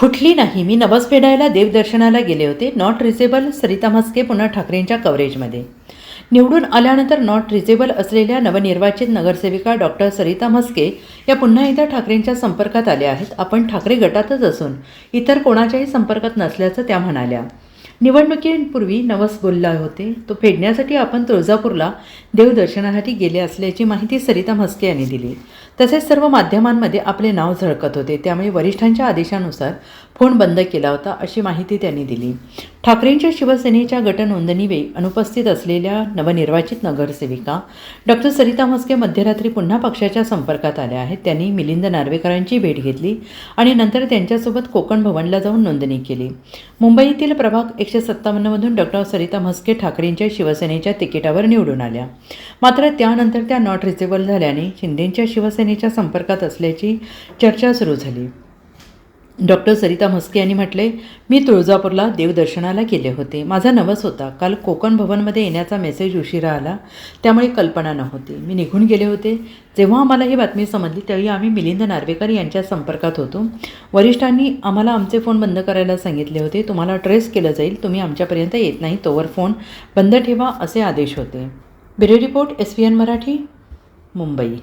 फुटली नाही. मी नवस फेडायला देवदर्शनाला गेले होते. Not reachable. सरिता म्हस्के पुन्हा ठाकरेंच्या कव्हरेजमध्ये. निवडून आल्यानंतर नॉट रिचेबल असलेल्या नवनिर्वाचित नगरसेविका डॉक्टर सरिता म्हस्के या पुन्हा एकदा ठाकरेंच्या संपर्कात आल्या आहेत. आपण ठाकरे गटातच असून इतर कोणाच्याही संपर्कात नसल्याचं त्या म्हणाल्या. निवडणुकीपूर्वी नवस बोलला होते तो फेडण्यासाठी आपण तुळजापूरला देवदर्शनासाठी गेले असल्याची माहिती सरिता म्हस्के यांनी दिली. तसेच सर्व माध्यमांमध्ये आपले नाव झळकत होते, त्यामुळे वरिष्ठांच्या आदेशानुसार फोन बंद केला होता अशी माहिती त्यांनी दिली. ठाकरेंच्या शिवसेनेच्या गटनोंदणीवेळी अनुपस्थित असलेल्या नवनिर्वाचित नगरसेविका डॉक्टर सरिता म्हस्के मध्यरात्री पुन्हा पक्षाच्या संपर्कात आल्या आहेत. त्यांनी मिलिंद नार्वेकरांची भेट घेतली आणि नंतर त्यांच्यासोबत कोकण भवनला जाऊन नोंदणी केली. मुंबईतील प्रभाग 157मधून डॉक्टर सरिता म्हस्के ठाकरेंच्या शिवसेनेच्या तिकिटावर निवडून आल्या. मात्र त्यानंतर त्या नॉट रिचेबल झाल्याने शिंदेंच्या शिवसेनेच्या संपर्कात असल्याची चर्चा सुरू झाली. डॉक्टर सरिता म्हस्के यांनी म्हटले, मी तुळजापूरला देवदर्शनाला गेले होते. माझा नवस होता. काल कोकण भवनमध्ये येण्याचा मेसेज उशिरा आला, त्यामुळे कल्पना नव्हती. मी निघून गेले होते. जेव्हा आम्हाला ही बातमी समजली त्यावेळी आम्ही मिलिंद नार्वेकर यांच्या संपर्कात होतो. वरिष्ठांनी आम्हाला आमचे फोन बंद करायला सांगितले होते. तुम्हाला ट्रेस केलं जाईल, तुम्ही आमच्यापर्यंत येत नाही तोवर फोन बंद ठेवा असे आदेश होते. Bureau report SVN Marathi, Mumbai.